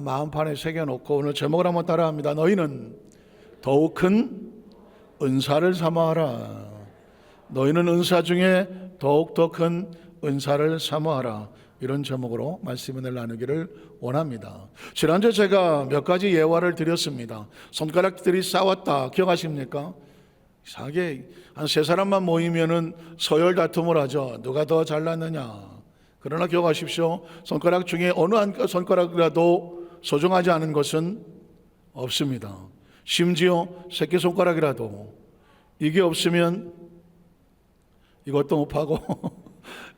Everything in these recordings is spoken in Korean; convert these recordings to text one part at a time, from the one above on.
마음판에 새겨놓고 오늘 제목을 한번 따라합니다. 너희는 더욱 큰 은사를 사모하라. 너희는 은사 중에 더욱 더 큰 은사를 사모하라. 이런 제목으로 말씀을 나누기를 원합니다. 지난주에 제가 몇 가지 예화를 드렸습니다. 손가락들이 싸웠다 기억하십니까? 이상하게 한 세 사람만 모이면은 서열 다툼을 하죠. 누가 더 잘났느냐. 그러나 기억하십시오. 손가락 중에 어느 한 손가락이라도 소중하지 않은 것은 없습니다. 심지어 새끼손가락이라도 이게 없으면 이것도 못하고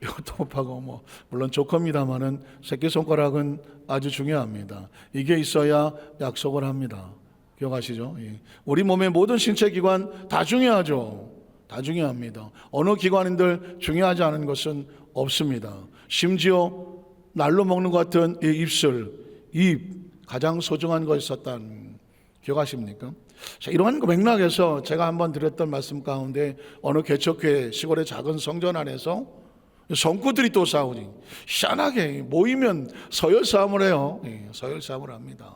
이것도 못하고 물론 조커입니다마는 새끼손가락은 아주 중요합니다. 이게 있어야 약속을 합니다. 기억하시죠? 우리 몸의 모든 신체 기관 다 중요하죠. 다 중요합니다. 어느 기관인들 중요하지 않은 것은 없습니다. 심지어 날로 먹는 것 같은 이 입술, 입 가장 소중한 것이었다는 기억하십니까? 자, 이러한 맥락에서 제가 한번 드렸던 말씀 가운데 어느 개척회 시골의 작은 성전 안에서 성구들이 또 싸우니 희한하게 모이면 서열 싸움을 해요. 서열 싸움을 합니다.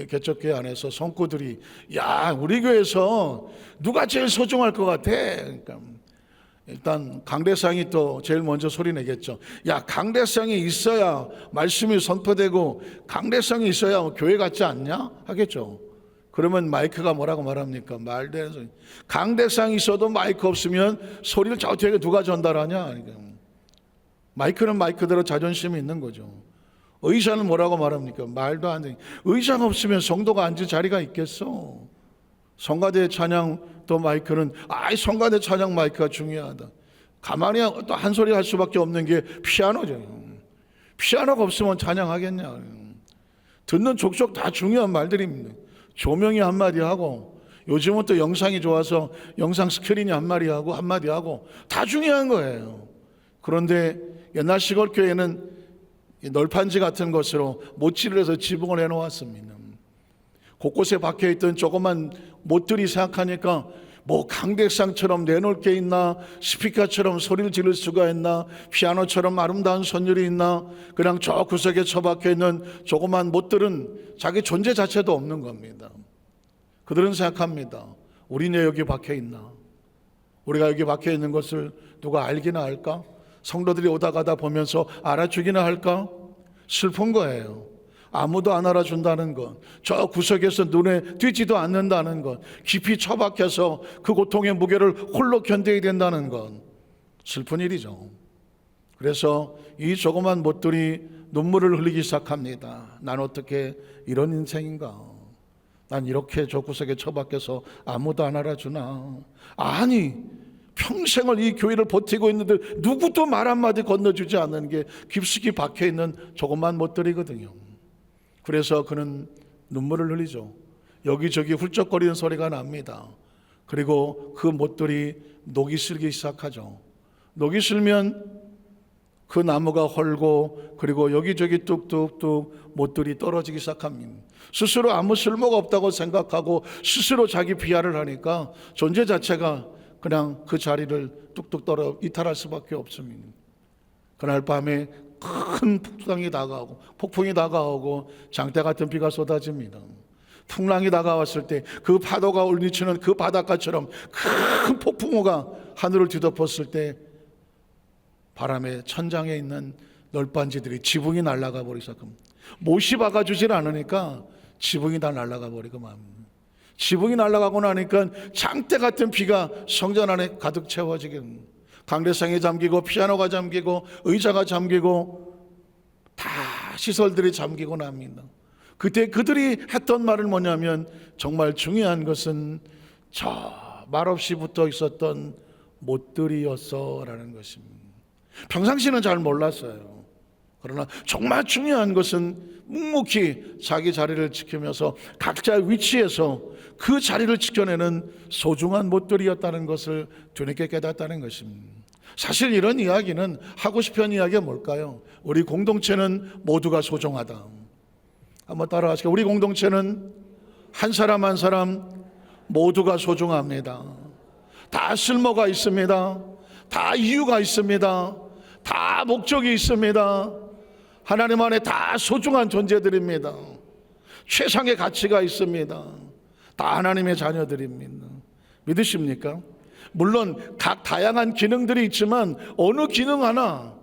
개척회 안에서 성구들이 야 우리 교회에서 누가 제일 소중할 것 같아? 그러니까 일단 강대상이 또 제일 먼저 소리 내겠죠. 야 강대상이 있어야 말씀이 선포되고 강대상이 있어야 교회 같지 않냐? 하겠죠. 그러면 마이크가 뭐라고 말합니까? 말도 안 되는 소리. 강대상이 있어도 마이크 없으면 소리를 저쪽에 누가 전달하냐? 마이크는 마이크대로 자존심이 있는 거죠. 의자는 뭐라고 말합니까? 말도 안 돼. 의자가 없으면 성도가 앉을 자리가 있겠어? 성가대 찬양 또 마이크는 성가대 찬양 마이크가 중요하다. 가만히 또 한 소리 할 수밖에 없는 게 피아노죠. 피아노가 없으면 찬양하겠냐? 듣는 족족 다 중요한 말들입니다. 조명이 한마디 하고 요즘은 또 영상이 좋아서 영상 스크린이 한마디 하고 다 중요한 거예요. 그런데 옛날 시골 교회는 널판지 같은 것으로 모치를 해서 지붕을 해놓았습니다. 곳곳에 박혀있던 조그만 못들이 생각하니까 강대상처럼 내놓을 게 있나, 스피커처럼 소리를 지를 수가 있나, 피아노처럼 아름다운 선율이 있나, 그냥 저 구석에 처박혀있는 조그만 못들은 자기 존재 자체도 없는 겁니다. 그들은 생각합니다. 우리는 여기 박혀있나? 우리가 여기 박혀있는 것을 누가 알기나 할까? 성도들이 오다 가다 보면서 알아주기나 할까? 슬픈 거예요. 아무도 안 알아준다는 것, 저 구석에서 눈에 띄지도 않는다는 것, 깊이 처박혀서 그 고통의 무게를 홀로 견뎌야 된다는 것, 슬픈 일이죠. 그래서 이 조그만 못들이 눈물을 흘리기 시작합니다. 난 어떻게 이런 인생인가? 난 이렇게 저 구석에 처박혀서 아무도 안 알아주나? 아니 평생을 이 교회를 버티고 있는데 누구도 말 한마디 건너주지 않는 게 깊숙이 박혀있는 조그만 못들이거든요. 그래서 그는 눈물을 흘리죠. 여기저기 훌쩍거리는 소리가 납니다. 그리고 그 못들이 녹이 슬기 시작하죠. 녹이 슬면 그 나무가 헐고 그리고 여기저기 뚝뚝뚝 못들이 떨어지기 시작합니다. 스스로 아무 쓸모가 없다고 생각하고 스스로 자기 비하를 하니까 존재 자체가 그냥 그 자리를 뚝뚝 떨어 이탈할 수밖에 없습니다. 그날 밤에 큰 폭풍이 다가오고 장대 같은 비가 쏟아집니다. 풍랑이 다가왔을 때 그 파도가 울리치는 그 바닷가처럼 큰 폭풍우가 하늘을 뒤덮었을 때 바람에 천장에 있는 널빤지들이 지붕이 날아가 버리기 시작합니다. 못이 박아주질 않으니까 지붕이 다 날아가 버리고 맙니다. 지붕이 날아가고 나니까 장대 같은 비가 성전 안에 가득 채워지게 강대상이 잠기고 피아노가 잠기고 의자가 잠기고 다 시설들이 잠기고 납니다. 그때 그들이 했던 말은 뭐냐면 정말 중요한 것은 저 말없이 붙어 있었던 못들이었어 라는 것입니다. 평상시는 잘 몰랐어요. 그러나 정말 중요한 것은 묵묵히 자기 자리를 지키면서 각자의 위치에서 그 자리를 지켜내는 소중한 못들이었다는 것을 뒤늦게 깨닫다는 것입니다. 사실 이런 이야기는 하고 싶은 이야기가 뭘까요? 우리 공동체는 모두가 소중하다. 한번 따라하시죠. 우리 공동체는 한 사람 한 사람 모두가 소중합니다. 다 쓸모가 있습니다. 다 이유가 있습니다. 다 목적이 있습니다. 하나님 안에 다 소중한 존재들입니다. 최상의 가치가 있습니다. 다 하나님의 자녀들입니다. 믿으십니까? 물론 각 다양한 기능들이 있지만 어느 기능 하나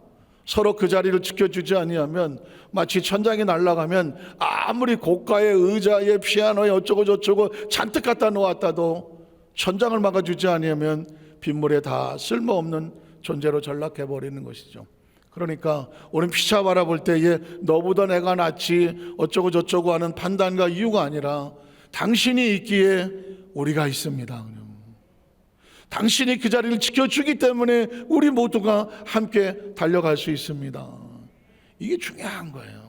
서로 그 자리를 지켜주지 아니하면 마치 천장이 날아가면 아무리 고가의 의자에 피아노에 어쩌고 저쩌고 잔뜩 갖다 놓았다도 천장을 막아주지 아니하면 빗물에 다 쓸모없는 존재로 전락해버리는 것이죠. 그러니까 우리는 피차 바라볼 때에 너보다 내가 낫지 어쩌고 저쩌고 하는 판단과 이유가 아니라 당신이 있기에 우리가 있습니다. 당신이 그 자리를 지켜주기 때문에 우리 모두가 함께 달려갈 수 있습니다. 이게 중요한 거예요.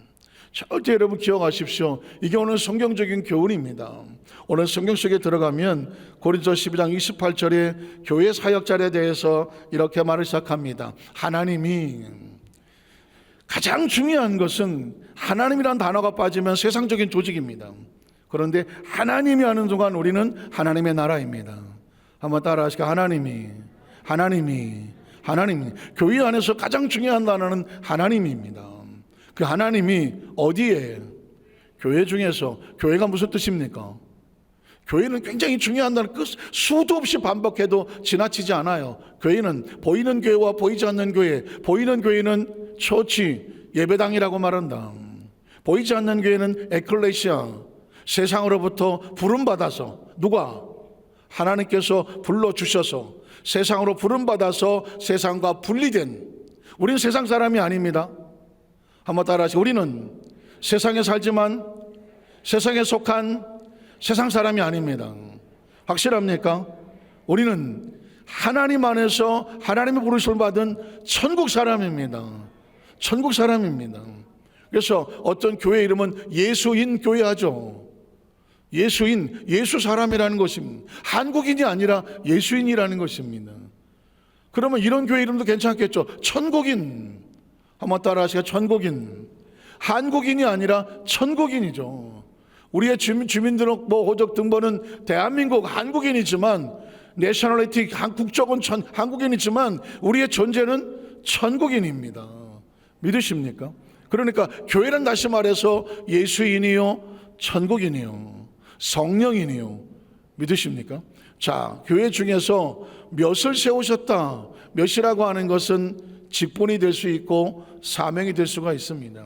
절대 여러분 기억하십시오. 이게 오늘 성경적인 교훈입니다. 오늘 성경 속에 들어가면 고린도 12장 28절에 교회 사역자에 대해서 이렇게 말을 시작합니다. 하나님이, 가장 중요한 것은 하나님이란 단어가 빠지면 세상적인 조직입니다. 그런데 하나님이 하는 동안 우리는 하나님의 나라입니다. 한번 따라 하시죠. 하나님이. 교회 안에서 가장 중요한 단어는 하나님입니다. 그 하나님이 어디에? 교회 중에서. 교회가 무슨 뜻입니까? 교회는 굉장히 중요한 단어, 수도 없이 반복해도 지나치지 않아요. 교회는 보이는 교회와 보이지 않는 교회. 보이는 교회는 처치, 예배당이라고 말한다. 보이지 않는 교회는 에클레시아, 세상으로부터 부름받아서. 누가? 하나님께서 불러주셔서 세상으로 부름받아서 세상과 분리된, 우리는 세상 사람이 아닙니다. 한번 따라하시죠. 우리는 세상에 살지만 세상에 속한 세상 사람이 아닙니다. 확실합니까? 우리는 하나님 안에서 하나님의 부르심을 받은 천국 사람입니다. 천국 사람입니다. 그래서 어떤 교회 이름은 예수인 교회 하죠. 예수인, 예수 사람이라는 것입니다. 한국인이 아니라 예수인이라는 것입니다. 그러면 이런 교회 이름도 괜찮겠죠. 천국인. 한번 따라 하시죠. 천국인. 한국인이 아니라 천국인이죠. 우리의 주민등록 호적 등본은 대한민국 한국인이지만, 내셔널리티 국적은 한국인이지만 우리의 존재는 천국인입니다. 믿으십니까? 그러니까 교회는 다시 말해서 예수인이요, 천국인이요, 성령이니요. 믿으십니까? 자, 교회 중에서 몇을 세우셨다. 몇이라고 하는 것은 직분이 될 수 있고 사명이 될 수가 있습니다.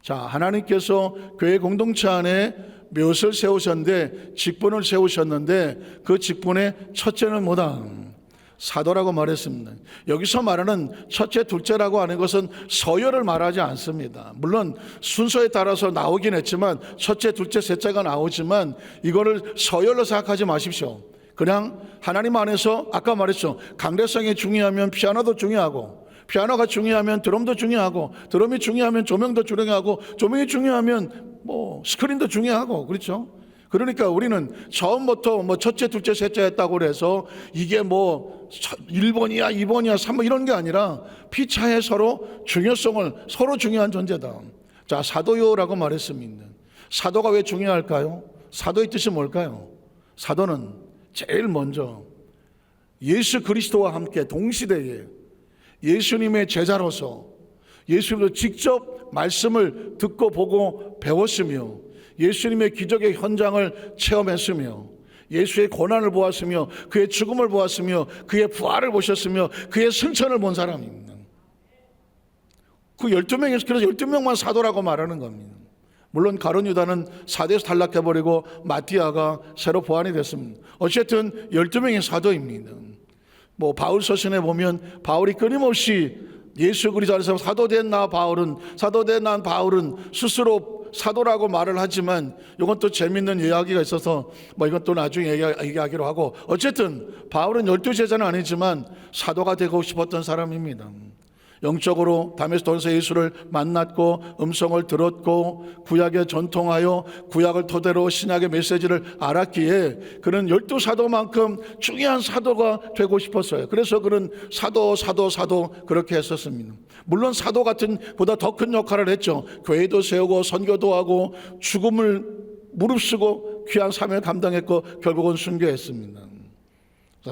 자, 하나님께서 교회 공동체 안에 몇을 세우셨는데, 직분을 세우셨는데, 그 직분의 첫째는 뭐다? 사도라고 말했습니다. 여기서 말하는 첫째, 둘째라고 하는 것은 서열을 말하지 않습니다. 물론 순서에 따라서 나오긴 했지만, 첫째, 둘째, 셋째가 나오지만 이거를 서열로 생각하지 마십시오. 그냥 하나님 안에서, 아까 말했죠, 강대성이 중요하면 피아노도 중요하고, 피아노가 중요하면 드럼도 중요하고, 드럼이 중요하면 조명도 중요하고, 조명이 중요하면 스크린도 중요하고, 그렇죠? 그러니까 우리는 처음부터 첫째, 둘째, 셋째 했다고 해서 이게 1번이야, 2번이야, 3번 이런 게 아니라 피차에 서로 중요성을, 서로 중요한 존재다. 자, 사도요라고 말했습니다. 사도가 왜 중요할까요? 사도의 뜻이 뭘까요? 사도는 제일 먼저 예수 그리스도와 함께 동시대에 예수님의 제자로서 예수님도 직접 말씀을 듣고 보고 배웠으며, 예수님의 기적의 현장을 체험했으며, 예수의 고난을 보았으며, 그의 죽음을 보았으며, 그의 부활을 보셨으며, 그의 승천을 본 사람입니다. 그 12명에서 그래서 12명만 사도라고 말하는 겁니다. 물론 가룟 유다는 사도에서 탈락해버리고 마띠아가 새로 보완이 됐습니다. 어쨌든 12명의 사도입니다. 바울 서신에 보면 바울이 끊임없이 예수 그리스도 안에서 사도된 난 바울은 스스로 사도라고 말을 하지만, 이건 또 재밌는 이야기가 있어서 이건 또 나중에 얘기하기로 하고, 어쨌든 바울은 12제자는 아니지만 사도가 되고 싶었던 사람입니다. 영적으로 다메섹에서 예수를 만났고 음성을 들었고 구약에 전통하여 구약을 토대로 신약의 메시지를 알았기에 그는 12사도만큼 중요한 사도가 되고 싶었어요. 그래서 그는 사도 그렇게 했었습니다. 물론 사도 같은 보다 더 큰 역할을 했죠. 교회도 세우고 선교도 하고 죽음을 무릅쓰고 귀한 사명을 감당했고 결국은 순교했습니다.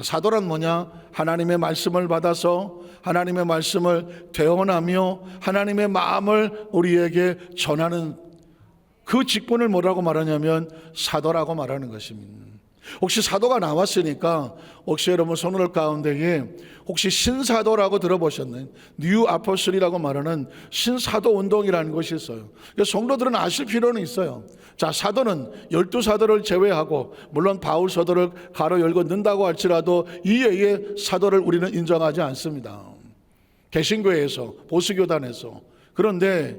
사도란 뭐냐? 하나님의 말씀을 받아서 하나님의 말씀을 대언하며 하나님의 마음을 우리에게 전하는 그 직분을 뭐라고 말하냐면 사도라고 말하는 것입니다. 혹시 사도가 나왔으니까 혹시 여러분 손을 가운데에 혹시 신사도라고 들어보셨나요? 뉴 아포슬이라고 말하는 신사도 운동이라는 것이 있어요. 성도들은 아실 필요는 있어요. 자, 사도는 12사도를 제외하고 물론 바울 사도를 가로 열고 넣는다고 할지라도 이외의 사도를 우리는 인정하지 않습니다. 개신교에서 보수교단에서. 그런데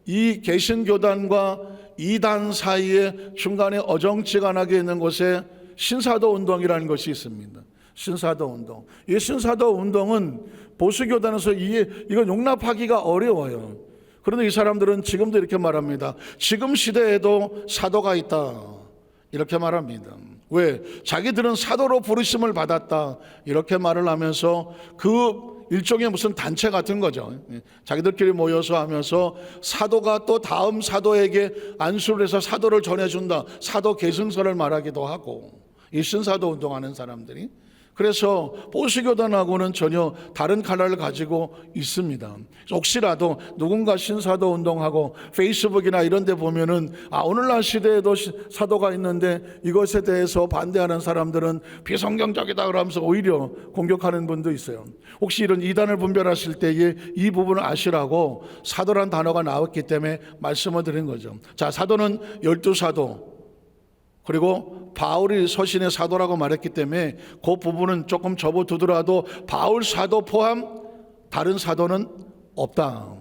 이 개신교단과 이단 사이에 중간에 어정지간하게 있는 곳에 신사도 운동이라는 것이 있습니다. 신사도 운동. 이 신사도 운동은 보수교단에서 이거 용납하기가 어려워요. 그런데 이 사람들은 지금도 이렇게 말합니다. 지금 시대에도 사도가 있다. 이렇게 말합니다. 왜? 자기들은 사도로 부르심을 받았다. 이렇게 말을 하면서 그 일종의 무슨 단체 같은 거죠. 자기들끼리 모여서 하면서 사도가 또 다음 사도에게 안수를 해서 사도를 전해준다. 사도 계승서를 말하기도 하고. 이 신사도 운동하는 사람들이. 그래서 보수교단하고는 전혀 다른 칼날을 가지고 있습니다. 혹시라도 누군가 신사도 운동하고 페이스북이나 이런 데 보면은 오늘날 시대에도 사도가 있는데 이것에 대해서 반대하는 사람들은 비성경적이다 그러면서 오히려 공격하는 분도 있어요. 혹시 이런 이단을 분별하실 때에 이 부분을 아시라고 사도란 단어가 나왔기 때문에 말씀을 드린 거죠. 자, 사도는 12사도 그리고 바울이 서신의 사도라고 말했기 때문에 그 부분은 조금 접어두더라도 바울 사도 포함 다른 사도는 없다.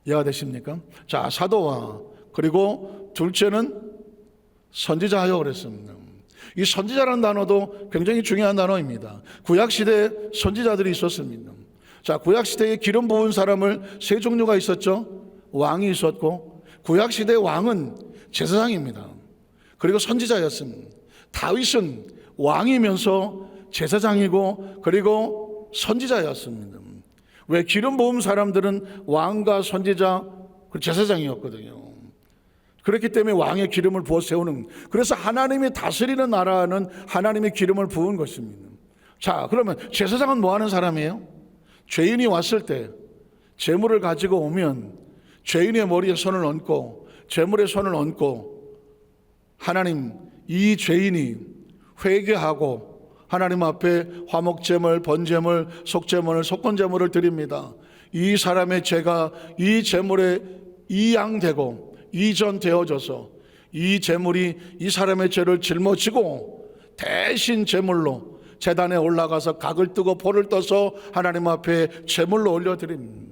이해가 되십니까? 자, 사도와 그리고 둘째는 선지자하여 그랬습니다. 이 선지자라는 단어도 굉장히 중요한 단어입니다. 구약시대에 선지자들이 있었습니다. 자, 구약시대에 기름 부은 사람을 세 종류가 있었죠. 왕이 있었고 구약시대의 왕은 제사장입니다. 그리고 선지자였습니다. 다윗은 왕이면서 제사장이고 그리고 선지자였습니다. 왜? 기름 부은 사람들은 왕과 선지자 그리고 제사장이었거든요. 그렇기 때문에 왕의 기름을 부어 세우는, 그래서 하나님이 다스리는 나라는 하나님의 기름을 부은 것입니다. 자, 그러면 제사장은 뭐 하는 사람이에요? 죄인이 왔을 때 제물을 가지고 오면 죄인의 머리에 손을 얹고 제물에 손을 얹고 하나님, 이 죄인이 회개하고 하나님 앞에 화목제물, 번제물, 속제물, 속건제물을 드립니다. 이 사람의 죄가 이 제물에 이양되고 이전되어져서 이 제물이 이 사람의 죄를 짊어지고 대신 제물로 제단에 올라가서 각을 뜨고 볼을 떠서 하나님 앞에 제물로 올려드립니다.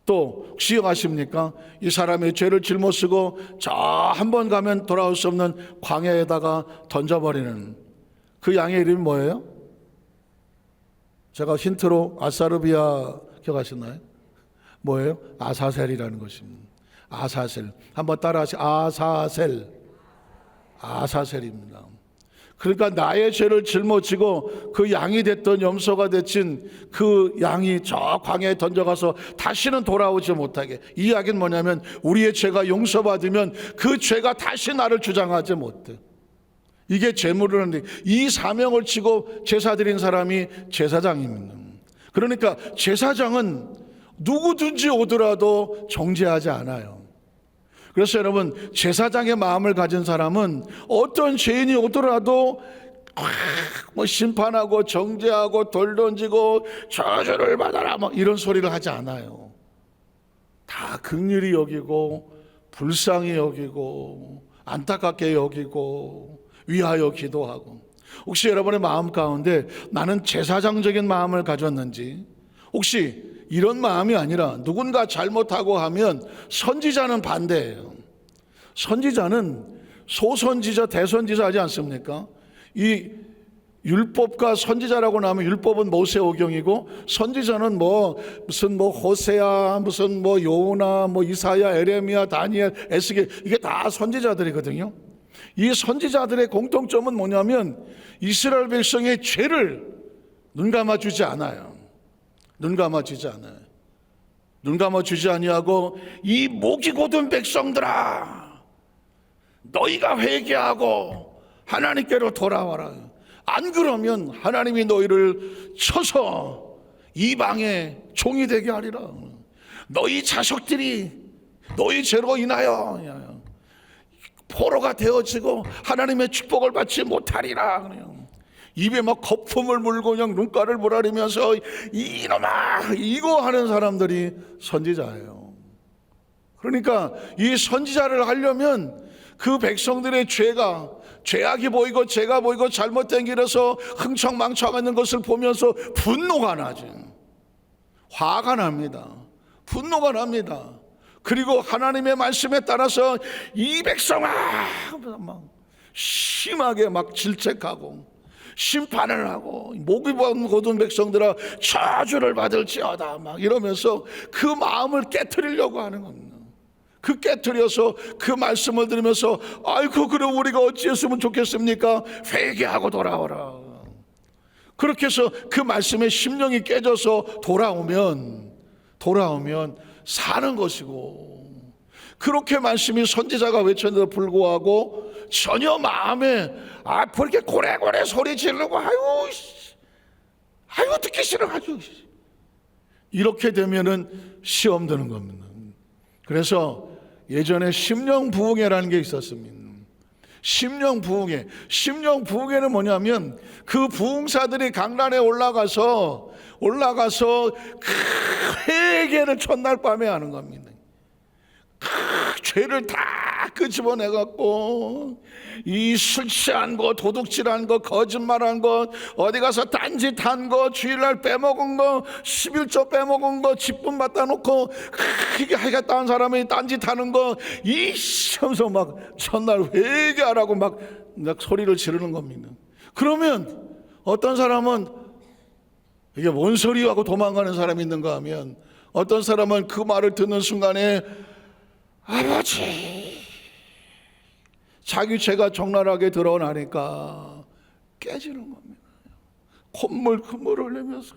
또 기억하십니까? 이 사람의 죄를 짊어지고 저 한 번 가면 돌아올 수 없는 광야에다가 던져버리는 그 양의 이름이 뭐예요? 제가 힌트로 아사르비아 기억하시나요? 뭐예요? 아사셀이라는 것입니다. 아사셀. 한번 따라하시죠. 아사셀입니다. 그러니까 나의 죄를 짊어지고 그 양이 됐던 염소가 되친 그 양이 저 광야에 던져가서 다시는 돌아오지 못하게. 이 이야기는 뭐냐면 우리의 죄가 용서받으면 그 죄가 다시 나를 주장하지 못해. 이게 제물이라는데 이 사명을 치고 제사 드린 사람이 제사장입니다. 그러니까 제사장은 누구든지 오더라도 정죄하지 않아요. 그래서 여러분, 제사장의 마음을 가진 사람은 어떤 죄인이 오더라도 심판하고 정죄하고 돌 던지고 저주를 받아라 이런 소리를 하지 않아요. 다 긍휼히 여기고 불쌍히 여기고 안타깝게 여기고 위하여 기도하고. 혹시 여러분의 마음 가운데 나는 제사장적인 마음을 가졌는지, 혹시 이런 마음이 아니라 누군가 잘못하고 하면 선지자는 반대예요. 선지자는 소선지자, 대선지자 하지 않습니까? 이 율법과 선지자라고 나오면 율법은 모세오경이고 선지자는 무슨 호세아, 무슨 요나, 이사야, 에레미야, 다니엘, 에스겔, 이게 다 선지자들이거든요. 이 선지자들의 공통점은 뭐냐면 이스라엘 백성의 죄를 눈 감아주지 않아요. 눈 감아주지 않아요. 눈 감아주지 아니하고 이 목이 곧은 백성들아, 너희가 회개하고 하나님께로 돌아와라. 안 그러면 하나님이 너희를 쳐서 이방의 종이 되게 하리라. 너희 자식들이 너희 죄로 인하여 포로가 되어지고 하나님의 축복을 받지 못하리라. 입에 막 거품을 물고 그냥 눈가를 보라리면서 이놈아 이거 하는 사람들이 선지자예요. 그러니까 이 선지자를 하려면 그 백성들의 죄악이 보이고 죄가 보이고 잘못된 길에서 흥청망청하는 것을 보면서 분노가 나죠. 화가 납니다. 분노가 납니다. 그리고 하나님의 말씀에 따라서 이 백성아 막 심하게 막 질책하고 심판을 하고 목이 곧은 백성들아 저주를 받을지어다 막 이러면서 그 마음을 깨트리려고 하는 겁니다. 그 깨트려서 그 말씀을 들으면서 아이고 그럼 우리가 어찌했으면 좋겠습니까? 회개하고 돌아오라. 그렇게 해서 그 말씀에 심령이 깨져서 돌아오면 사는 것이고, 그렇게 말씀이 선지자가 외쳤는데도 불구하고 전혀 마음에 그렇게 고래고래 소리 지르고 아유 듣기 싫어 아주 이렇게 되면은 시험 드는 겁니다. 그래서 예전에 심령부흥회라는 게 있었습니다. 심령부흥회는 뭐냐면 그 부흥사들이 강단에 올라가서 그 회개를 첫날 밤에 하는 겁니다. 죄를 다 끄집어내갖고 이 술 취한 거, 도둑질한 거, 거짓말한 거, 어디 가서 딴짓한 거, 주일날 빼먹은 거, 11조 빼먹은 거, 직분 받다 놓고 이게 하겠다는 사람이 딴짓하는 거 하면서 막 첫날 회개하라고 막 소리를 지르는 겁니다. 그러면 어떤 사람은 이게 뭔 소리야 하고 도망가는 사람이 있는가 하면, 어떤 사람은 그 말을 듣는 순간에 아버지 자기 죄가 적나라하게 드러나니까 깨지는 겁니다. 콧물 흘리면서.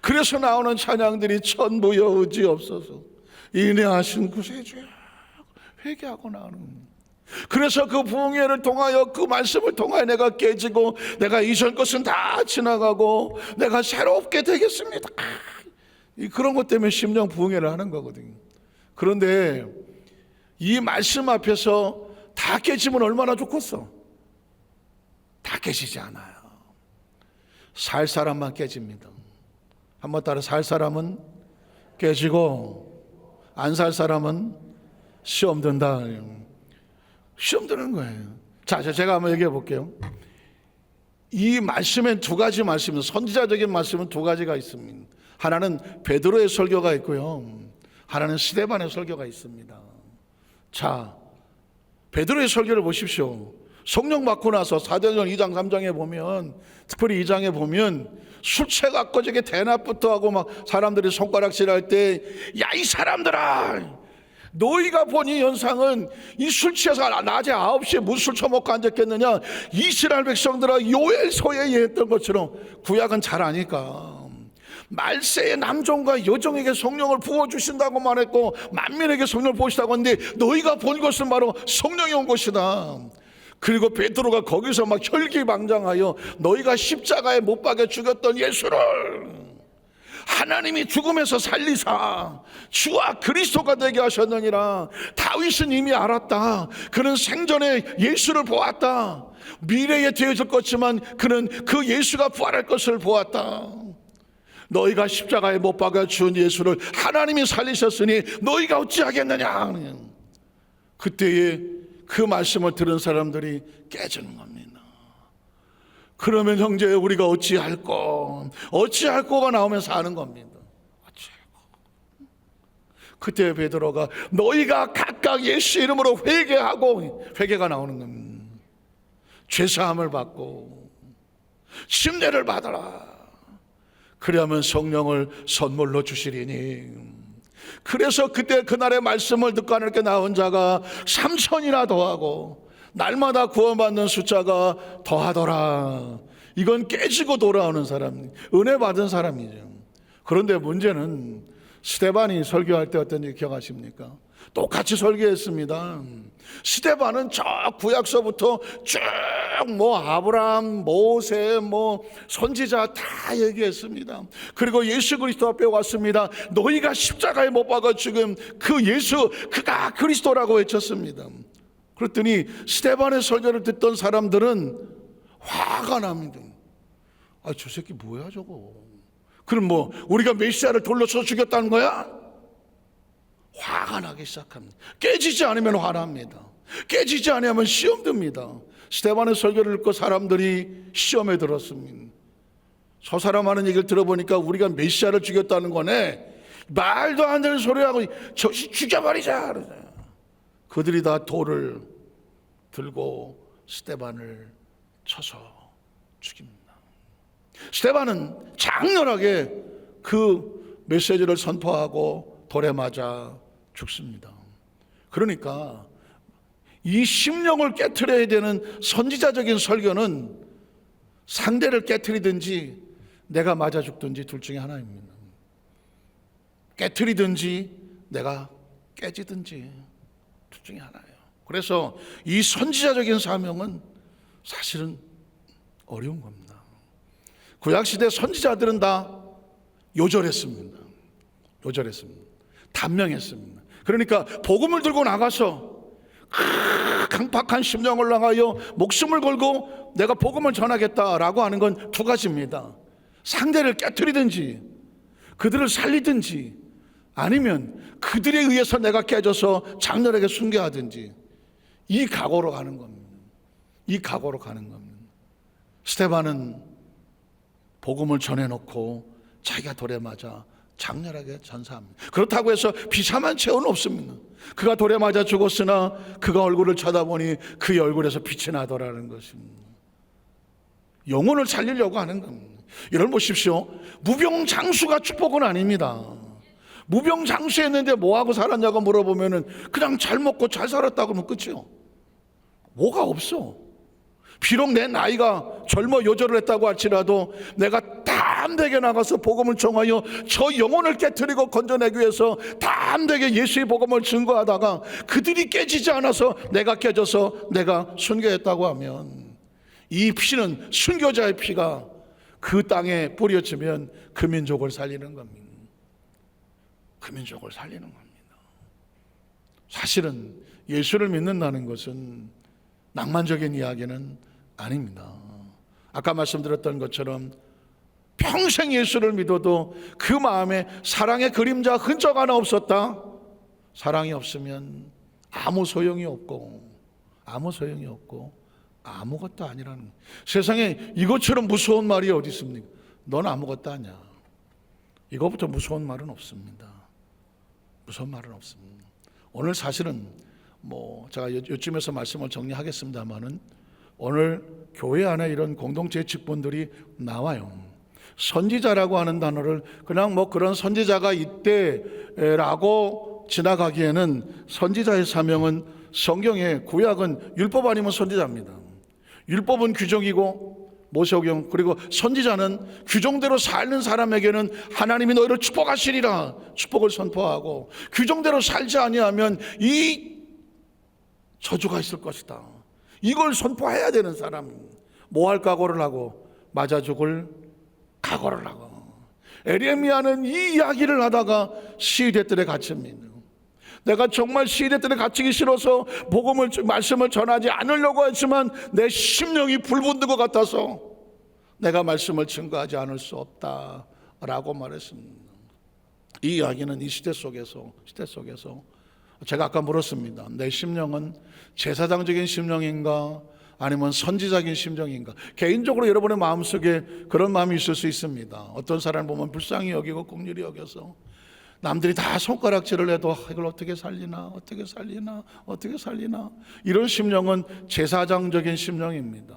그래서 나오는 찬양들이 천부여 의지 없어서 인내하신 구세주야 회개하고 나오는 겁니다. 그래서 그 부흥회를 통하여 그 말씀을 통하여 내가 깨지고 내가 이전 것은 다 지나가고 내가 새롭게 되겠습니다. 그런 것 때문에 심령 부흥회를 하는 거거든요. 그런데 이 말씀 앞에서 다 깨지면 얼마나 좋겠어? 다 깨지지 않아요. 살 사람만 깨집니다. 한번 따라 살 사람은 깨지고 안 살 사람은 시험 든다. 시험 드는 거예요. 자, 제가 한번 얘기해 볼게요. 이 말씀엔 두 가지 말씀, 선지자적인 말씀은 두 가지가 있습니다. 하나는 베드로의 설교가 있고요, 하나는 스데반의 설교가 있습니다. 자, 베드로의 설교를 보십시오. 성령 받고 나서 사도행전 2장 3장에 보면, 특별히 2장에 보면 술 취해갖고 저게 대낮부터 하고 막 사람들이 손가락질할 때, 야 이 사람들아, 너희가 본 이 현상은 이 술 취해서 낮에 9시에 무슨 술 처먹고 앉았겠느냐, 이스라엘 백성들아 요엘 소예에 했던 것처럼. 구약은 잘 아니까 말세에 남종과 여종에게 성령을 부어주신다고 말했고 만민에게 성령을 부으시다고 했는데, 너희가 본 것은 바로 성령이 온 것이다. 그리고 베드로가 거기서 막 혈기방장하여 너희가 십자가에 못 박여 죽였던 예수를 하나님이 죽음에서 살리사 주와 그리스도가 되게 하셨느니라. 다윗은 이미 알았다. 그는 생전에 예수를 보았다. 미래에 되어질 것지만 그는 그 예수가 부활할 것을 보았다. 너희가 십자가에 못 박아 죽은 예수를 하나님이 살리셨으니 너희가 어찌하겠느냐. 그때에 그 말씀을 들은 사람들이 깨지는 겁니다. 그러면 형제 우리가 어찌할꼬가 나오면 사는 겁니다. 어찌할꼬. 그때 베드로가 너희가 각각 예수 이름으로 회개하고, 회개가 나오는 겁니다. 죄사함을 받고 침례를 받아라. 그러면 성령을 선물로 주시리니. 그래서 그때 그날의 말씀을 듣고 하나님께 나온 자가 3,000이나 더하고 날마다 구원받는 숫자가 더하더라. 이건 깨지고 돌아오는 사람, 은혜 받은 사람이죠. 그런데 문제는 스데반이 설교할 때 어떤지 기억하십니까? 똑같이 설교했습니다. 스데반은 저 구약서부터 쭉 뭐 아브라함, 모세, 뭐 선지자 다 얘기했습니다. 그리고 예수 그리스도 앞에 왔습니다. 너희가 십자가에 못 박아 죽은 그 예수, 그가 그리스도라고 외쳤습니다. 그랬더니 스데반의 설교를 듣던 사람들은 화가 납니다. 아, 저 새끼 뭐야 저거. 그럼 뭐 우리가 메시아를 돌로 쳐 죽였다는 거야? 화가 나기 시작합니다. 깨지지 않으면 화납니다. 깨지지 않으면 시험 듭니다. 스데반의 설교를 듣고 사람들이 시험에 들었습니다. 저 사람 하는 얘기를 들어보니까 우리가 메시아를 죽였다는 거네. 말도 안 되는 소리하고 저시 죽여버리자. 그들이 다 돌을 들고 스데반을 쳐서 죽입니다. 스데반은 장렬하게 그 메시지를 선포하고 돌에 맞아 죽습니다. 그러니까 이 심령을 깨트려야 되는 선지자적인 설교는 상대를 깨트리든지 내가 맞아 죽든지 둘 중에 하나입니다. 깨트리든지 내가 깨지든지 둘 중에 하나예요. 그래서 이 선지자적인 사명은 사실은 어려운 겁니다. 구약시대 선지자들은 다 요절했습니다. 단명했습니다. 그러니까 복음을 들고 나가서 강팍한 심령을 나가여 목숨을 걸고 내가 복음을 전하겠다라고 하는 건 두 가지입니다. 상대를 깨트리든지 그들을 살리든지 아니면 그들에 의해서 내가 깨져서 장렬하게 순교하든지 이 각오로 가는 겁니다. 스데반은 복음을 전해놓고 자기가 돌에 맞아 장렬하게 전사합니다. 그렇다고 해서 비참한 채우는 없습니다. 그가 돌에 맞아 죽었으나 그가 얼굴을 쳐다보니 그의 얼굴에서 빛이 나더라는 것입니다. 영혼을 살리려고 하는 겁니다. 여러분 보십시오. 무병장수가 축복은 아닙니다. 무병장수했는데 뭐하고 살았냐고 물어보면 그냥 잘 먹고 잘 살았다고 하면 끝이요. 뭐가 없어. 비록 내 나이가 젊어 요절을 했다고 할지라도 내가 담대게 나가서 복음을 전하여 저 영혼을 깨트리고 건져내기 위해서 담대게 예수의 복음을 증거하다가 그들이 깨지지 않아서 내가 깨져서 내가 순교했다고 하면 이 피는 순교자의 피가 그 땅에 뿌려지면 그 민족을 살리는 겁니다. 그 민족을 살리는 겁니다. 사실은 예수를 믿는다는 것은 낭만적인 이야기는 아닙니다. 아까 말씀드렸던 것처럼 평생 예수를 믿어도 그 마음에 사랑의 그림자 흔적 하나 없었다. 사랑이 없으면 아무 소용이 없고 아무것도 아니라는. 세상에 이것처럼 무서운 말이 어디 있습니까? 넌 아무것도 아니야. 이거부터 무서운 말은 없습니다. 오늘 사실은 뭐 제가 요쯤에서 말씀을 정리하겠습니다만은 오늘 교회 안에 이런 공동체 직분들이 나와요. 선지자라고 하는 단어를 그냥 뭐 그런 선지자가 있대라고 지나가기에는 선지자의 사명은 성경의 구약은 율법 아니면 선지자입니다. 율법은 규정이고 모세오경, 그리고 선지자는 규정대로 사는 사람에게는 하나님이 너희를 축복하시리라 축복을 선포하고 규정대로 살지 아니하면 이 저주가 있을 것이다. 이걸 선포해야 되는 사람, 뭐 할 각오를 하고 맞아 죽을 각오를 하고. 에레미야는 이 이야기를 하다가 시대들에 갇힙니다. 내가 정말 시대들에 갇히기 싫어서 말씀을 전하지 않으려고 했지만 내 심령이 불붙는 것 같아서 내가 말씀을 증거하지 않을 수 없다라고 말했습니다. 이 이야기는 이 시대 속에서 제가 아까 물었습니다. 내 심령은 제사장적인 심령인가 아니면 선지자적인 심령인가? 개인적으로 여러분의 마음속에 그런 마음이 있을 수 있습니다. 어떤 사람을 보면 불쌍히 여기고 긍휼히 여겨서 남들이 다 손가락질을 해도 이걸 어떻게 살리나 이런 심령은 제사장적인 심령입니다.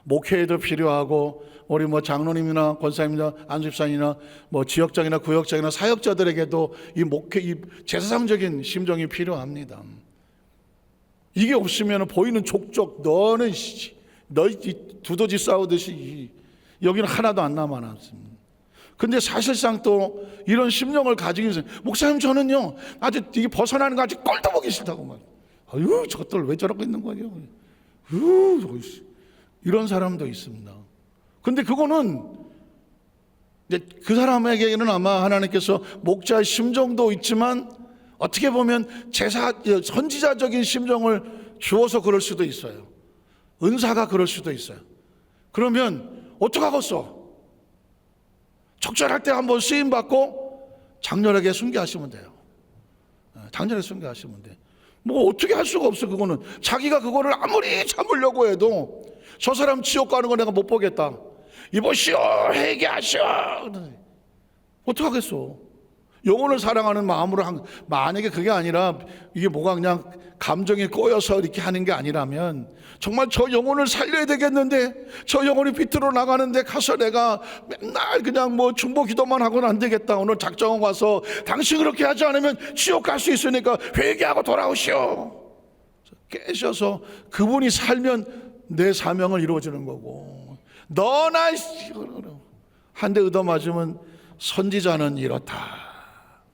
목회에도 필요하고 우리 뭐 장로님이나 권사님이나 안수집사님이나 뭐 지역장이나 구역장이나 사역자들에게도 이 제사장적인 심정이 필요합니다. 이게 없으면 보이는 족족 너희 두더지 싸우듯이 여기는 하나도 안 남아났습니다. 근데 사실상 또 이런 심령을 가지고 있어요. 목사님, 저는요 아주 이게 벗어나는 거 아직 꼴도 보기 싫다고 막. 아유, 저것들 왜 저러고 있는 거냐. 이런 사람도 있습니다. 근데 그거는 이제 그 사람에게는 아마 하나님께서 목자의 심정도 있지만 어떻게 보면 선지자적인 심정을 주어서 그럴 수도 있어요. 은사가 그럴 수도 있어요. 그러면 어떡하겠어? 적절할 때 한번 쓰임 받고 장렬하게 순교하시면 돼요. 장렬하게 순교하시면 돼. 뭐 어떻게 할 수가 없어. 그거는 자기가 그거를 아무리 참으려고 해도 저 사람 지옥 가는 거 내가 못 보겠다. 이보시오, 회개하시오. 어떡하겠어? 영혼을 사랑하는 마음으로 만약에 그게 아니라 이게 뭐가 그냥 감정이 꼬여서 이렇게 하는 게 아니라면 정말 저 영혼을 살려야 되겠는데 저 영혼이 비틀어 나가는데 가서 내가 맨날 그냥 뭐 중보 기도만 하고는 안 되겠다. 오늘 작정하고 가서 당신 그렇게 하지 않으면 지옥 갈 수 있으니까 회개하고 돌아오시오. 깨셔서 그분이 살면 내 사명을 이루어지는 거고, 너나 한 대 얻어맞으면 선지자는 이렇다.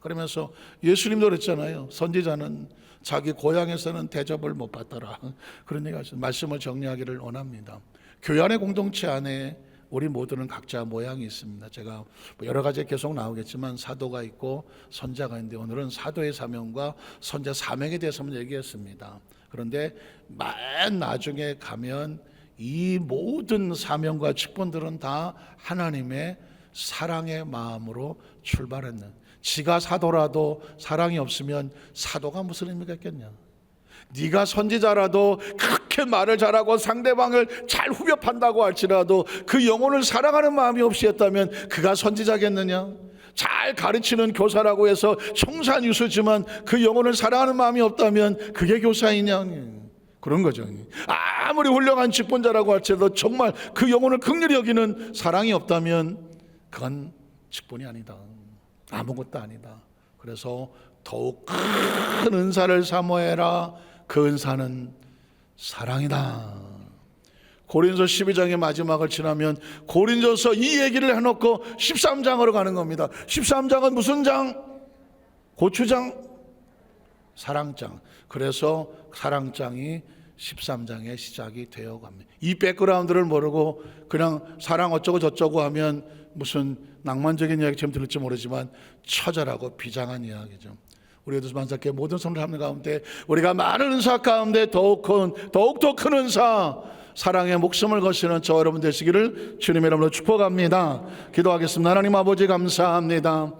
그러면서 예수님도 그랬잖아요. 선지자는 자기 고향에서는 대접을 못 받더라. 그런 얘기가 있어요. 말씀을 정리하기를 원합니다. 교회 안의 공동체 안에 우리 모두는 각자 모양이 있습니다. 제가 여러 가지 계속 나오겠지만 사도가 있고 선자가 있는데 오늘은 사도의 사명과 선자 사명에 대해서 한번 얘기했습니다. 그런데 맨 나중에 가면 이 모든 사명과 직분들은 다 하나님의 사랑의 마음으로 출발했는, 지가 사도라도 사랑이 없으면 사도가 무슨 의미가 있겠냐. 네가 선지자라도 그렇게 말을 잘하고 상대방을 잘 후벼 판다고 할지라도 그 영혼을 사랑하는 마음이 없이 했다면 그가 선지자겠느냐. 잘 가르치는 교사라고 해서 청산유수지만 그 영혼을 사랑하는 마음이 없다면 그게 교사이냐. 그런 거죠. 아무리 훌륭한 직분자라고 할지라도 정말 그 영혼을 긍휼히 여기는 사랑이 없다면 그건 직분이 아니다. 아무것도 아니다. 그래서 더욱 큰 은사를 사모해라. 그 은사는 사랑이다. 고린도서 12장의 마지막을 지나면 고린도서 이 얘기를 해놓고 13장으로 가는 겁니다. 13장은 무슨 장? 고추장? 사랑장. 그래서 사랑장이 13장의 시작이 되어 갑니다. 이 백그라운드를 모르고 그냥 사랑 어쩌고 저쩌고 하면 무슨 낭만적인 이야기처럼 들을지 모르지만 처절하고 비장한 이야기죠. 우리 에도스 만사교회 모든 성도들 하는 가운데 우리가 많은 은사 가운데 더욱더 큰 은사, 사랑의 목숨을 거시는 저 여러분 되시기를 주님의 이름으로 축복합니다. 기도하겠습니다. 하나님 아버지 감사합니다.